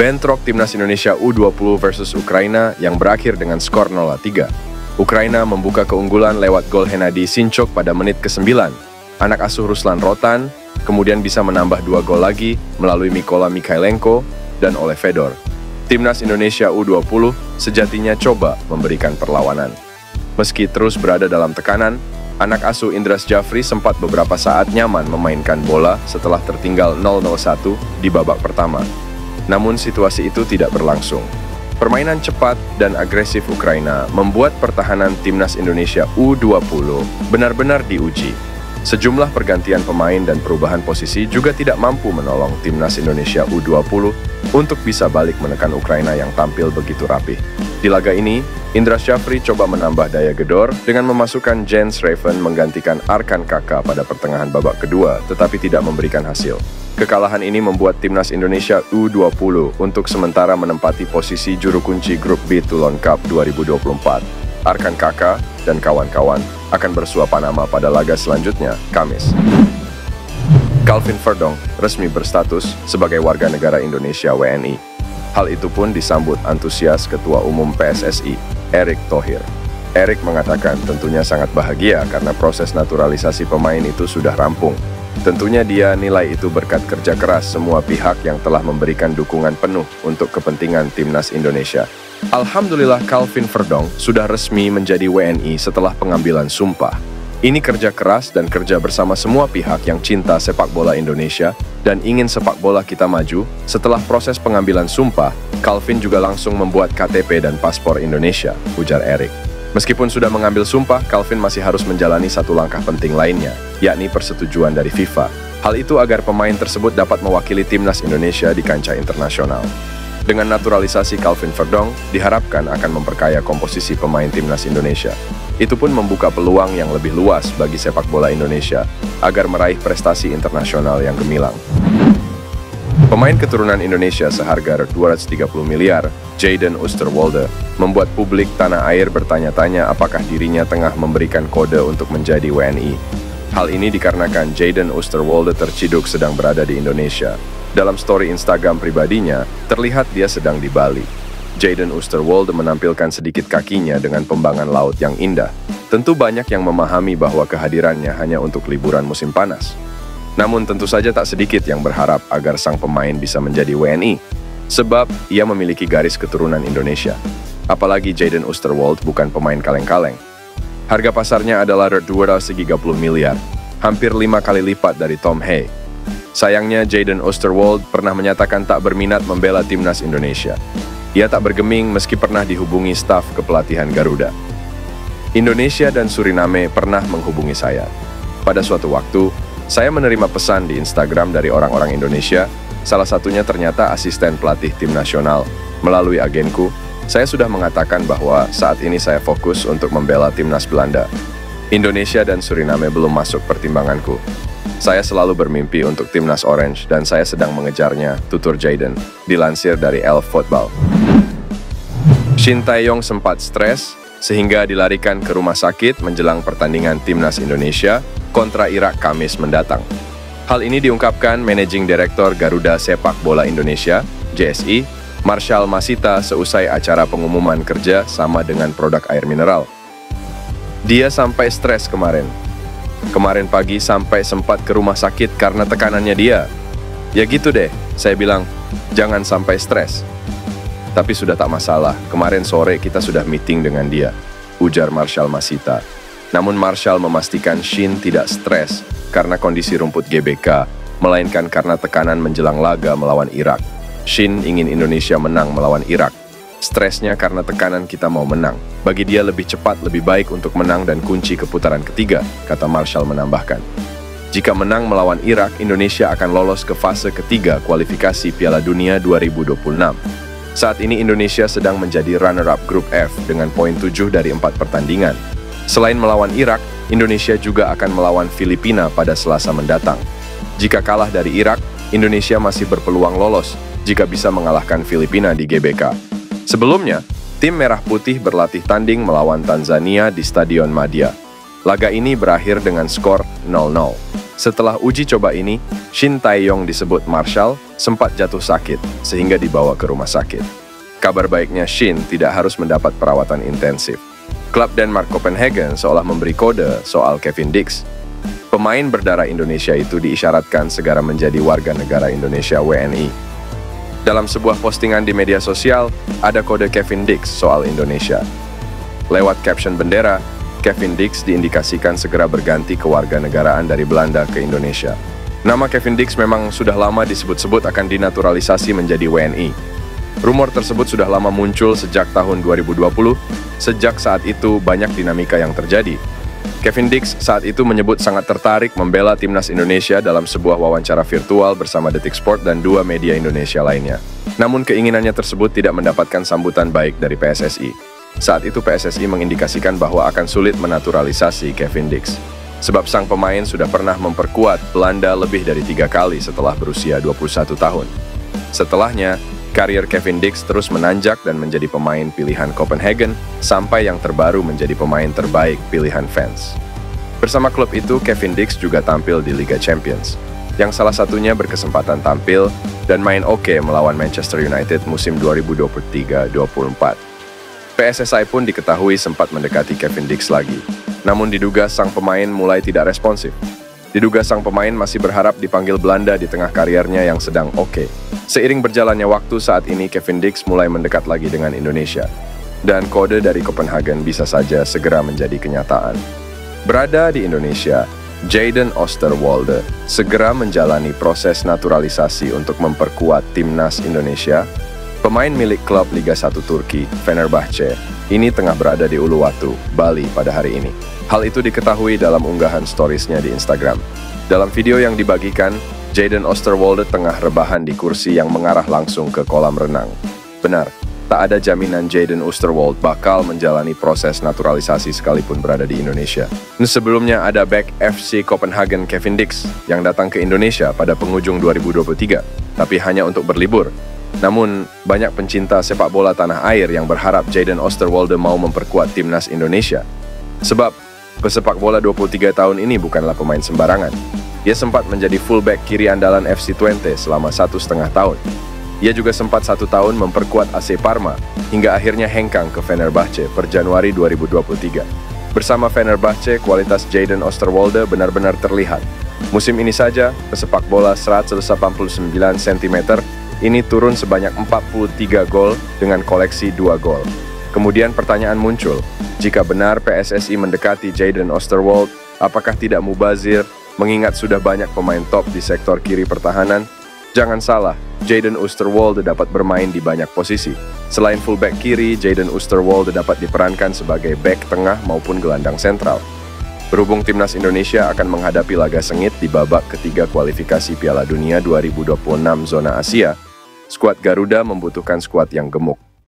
bentrok Timnas Indonesia U20 versus Ukraina yang berakhir dengan skor 0-3. Ukraina membuka keunggulan lewat gol Hennady Sinchuk pada menit ke-9. Anak asuh Ruslan Rotan kemudian bisa menambah 2 gol lagi melalui Mykola Mikhailenko dan Ole Fedor. Timnas Indonesia U20 sejatinya coba memberikan perlawanan. Meski terus berada dalam tekanan, anak asuh Indras Jafri sempat beberapa saat nyaman memainkan bola setelah tertinggal 0-1 di babak pertama. Namun situasi itu tidak berlangsung. Permainan cepat dan agresif Ukraina membuat pertahanan Timnas Indonesia U20 benar-benar diuji. Sejumlah pergantian pemain dan perubahan posisi juga tidak mampu menolong Timnas Indonesia U20 untuk bisa balik menekan Ukraina yang tampil begitu rapih. Di laga ini, Indras Jafri coba menambah daya gedor dengan memasukkan Jens Raven menggantikan Arkan Kaka pada pertengahan babak kedua, tetapi tidak memberikan hasil. Kekalahan ini membuat Timnas Indonesia U20 untuk sementara menempati posisi juru kunci grup B Toulon Cup 2024. Arkan Kaka dan kawan-kawan akan bersua Panama pada laga selanjutnya, Kamis. Calvin Verdong resmi berstatus sebagai warga negara Indonesia WNI. Hal itu pun disambut antusias Ketua Umum PSSI, Erick Thohir. Erick mengatakan tentunya sangat bahagia karena proses naturalisasi pemain itu sudah rampung. Tentunya dia nilai itu berkat kerja keras semua pihak yang telah memberikan dukungan penuh untuk kepentingan Timnas Indonesia. Alhamdulillah Calvin Verdong sudah resmi menjadi WNI setelah pengambilan sumpah. Ini kerja keras dan kerja bersama semua pihak yang cinta sepak bola Indonesia dan ingin sepak bola kita maju. Setelah proses pengambilan sumpah, Calvin juga langsung membuat KTP dan paspor Indonesia, ujar Erick. Meskipun sudah mengambil sumpah, Calvin masih harus menjalani satu langkah penting lainnya, yakni persetujuan dari FIFA. Hal itu agar pemain tersebut dapat mewakili Timnas Indonesia di kancah internasional. Dengan naturalisasi Calvin Verdong, diharapkan akan memperkaya komposisi pemain Timnas Indonesia. Itu pun membuka peluang yang lebih luas bagi sepak bola Indonesia agar meraih prestasi internasional yang gemilang. Pemain keturunan Indonesia seharga 230 miliar, Jayden Oosterwolde, membuat publik tanah air bertanya-tanya apakah dirinya tengah memberikan kode untuk menjadi WNI. Hal ini dikarenakan Jayden Oosterwolde terciduk sedang berada di Indonesia. Dalam story Instagram pribadinya, terlihat dia sedang di Bali. Jayden Oosterwolde menampilkan sedikit kakinya dengan pembangan laut yang indah. Tentu banyak yang memahami bahwa kehadirannya hanya untuk liburan musim panas. Namun tentu saja tak sedikit yang berharap agar sang pemain bisa menjadi WNI, sebab ia memiliki garis keturunan Indonesia. Apalagi Jayden Oosterwolde bukan pemain kaleng-kaleng. Harga pasarnya adalah 230 miliar, hampir 5 kali lipat dari Tom Hay. Sayangnya Jayden Oosterwolde pernah menyatakan tak berminat membela Timnas Indonesia. Ia tak bergeming meski pernah dihubungi staf kepelatihan Garuda. Indonesia dan Suriname pernah menghubungi saya. Pada suatu waktu, saya menerima pesan di Instagram dari orang-orang Indonesia, salah satunya ternyata asisten pelatih tim nasional. Melalui agenku, saya sudah mengatakan bahwa saat ini saya fokus untuk membela Timnas Belanda. Indonesia dan Suriname belum masuk pertimbanganku. Saya selalu bermimpi untuk Timnas Orange dan saya sedang mengejarnya, tutur Jayden, dilansir dari Elf Football. Shin Tae-yong sempat stres sehingga dilarikan ke rumah sakit menjelang pertandingan Timnas Indonesia kontra Irak Kamis mendatang. Hal ini diungkapkan Managing Director Garuda Sepak Bola Indonesia, JSI, Marshall Masita seusai acara pengumuman kerja sama dengan produk air mineral. Dia sampai stres kemarin. Kemarin pagi sampai sempat ke rumah sakit karena tekanannya dia. Ya gitu deh, saya bilang, jangan sampai stres. Tapi sudah tak masalah, kemarin sore kita sudah meeting dengan dia, ujar Marshall Masita. Namun Marshall memastikan Shin tidak stres karena kondisi rumput GBK, melainkan karena tekanan menjelang laga melawan Irak. Shin ingin Indonesia menang melawan Irak. Stresnya karena tekanan kita mau menang. Bagi dia lebih cepat, lebih baik untuk menang dan kunci ke putaran ketiga, kata Marshall menambahkan. Jika menang melawan Irak, Indonesia akan lolos ke fase ketiga kualifikasi Piala Dunia 2026. Saat ini Indonesia sedang menjadi runner-up grup F dengan poin 7 dari 4 pertandingan. Selain melawan Irak, Indonesia juga akan melawan Filipina pada Selasa mendatang. Jika kalah dari Irak, Indonesia masih berpeluang lolos jika bisa mengalahkan Filipina di GBK. Sebelumnya, tim Merah Putih berlatih tanding melawan Tanzania di Stadion Madia. Laga ini berakhir dengan skor 0-0. Setelah uji coba ini, Shin Tae-yong disebut Marshall sempat jatuh sakit sehingga dibawa ke rumah sakit. Kabar baiknya Shin tidak harus mendapat perawatan intensif. Klub Denmark Copenhagen seolah memberi kode soal Kevin Dix. Pemain berdarah Indonesia itu diisyaratkan segera menjadi warga negara Indonesia WNI. Dalam sebuah postingan di media sosial, ada kode Kevin Dix soal Indonesia. Lewat caption bendera, Kevin Dix diindikasikan segera berganti kewarganegaraan dari Belanda ke Indonesia. Nama Kevin Dix memang sudah lama disebut-sebut akan dinaturalisasi menjadi WNI. Rumor tersebut sudah lama muncul sejak tahun 2020, sejak saat itu banyak dinamika yang terjadi. Kevin Dix saat itu menyebut sangat tertarik membela timnas Indonesia dalam sebuah wawancara virtual bersama Detik Sport dan 2 media Indonesia lainnya. Namun keinginannya tersebut tidak mendapatkan sambutan baik dari PSSI. Saat itu PSSI mengindikasikan bahwa akan sulit menaturalisasi Kevin Dix. Sebab sang pemain sudah pernah memperkuat Belanda lebih dari 3 kali setelah berusia 21 tahun. Setelahnya, karier Kevin Dix terus menanjak dan menjadi pemain pilihan Copenhagen, sampai yang terbaru menjadi pemain terbaik pilihan fans. Bersama klub itu, Kevin Dix juga tampil di Liga Champions, yang salah satunya berkesempatan tampil dan main oke melawan Manchester United musim 2023-24. PSSI pun diketahui sempat mendekati Kevin Dix lagi. Namun diduga sang pemain mulai tidak responsif. Diduga sang pemain masih berharap dipanggil Belanda di tengah kariernya yang sedang oke. Seiring berjalannya waktu saat ini Kevin Dix mulai mendekat lagi dengan Indonesia. Dan kode dari Copenhagen bisa saja segera menjadi kenyataan. Berada di Indonesia, Jadon Oosterwolde segera menjalani proses naturalisasi untuk memperkuat timnas Indonesia. Pemain milik klub Liga 1 Turki, Fenerbahce, ini tengah berada di Uluwatu, Bali pada hari ini. Hal itu diketahui dalam unggahan storiesnya di Instagram. Dalam video yang dibagikan, Jadon Oosterwolde tengah rebahan di kursi yang mengarah langsung ke kolam renang. Benar, tak ada jaminan Jadon Oosterwolde bakal menjalani proses naturalisasi sekalipun berada di Indonesia. Sebelumnya ada back FC Copenhagen Kevin Dix yang datang ke Indonesia pada penghujung 2023, tapi hanya untuk berlibur. Namun, banyak pencinta sepak bola tanah air yang berharap Jadon Oosterwolde mau memperkuat timnas Indonesia. Sebab, pesepak bola 23 tahun ini bukanlah pemain sembarangan. Ia sempat menjadi fullback kiri andalan FC Twente selama 1,5 tahun. Ia juga sempat 1 tahun memperkuat AC Parma, hingga akhirnya hengkang ke Fenerbahce per Januari 2023. Bersama Fenerbahce, kualitas Jadon Oosterwolde benar-benar terlihat. Musim ini saja, pesepak bola 189 cm, ini turun sebanyak 43 gol dengan koleksi 2 gol. Kemudian pertanyaan muncul, jika benar PSSI mendekati Jadon Oosterwolde, apakah tidak mubazir mengingat sudah banyak pemain top di sektor kiri pertahanan? Jangan salah, Jadon Oosterwolde dapat bermain di banyak posisi. Selain fullback kiri, Jadon Oosterwolde dapat diperankan sebagai back tengah maupun gelandang sentral. Berhubung timnas Indonesia akan menghadapi laga sengit di babak ketiga kualifikasi Piala Dunia 2026 zona Asia, skuad Garuda membutuhkan skuad yang gemuk.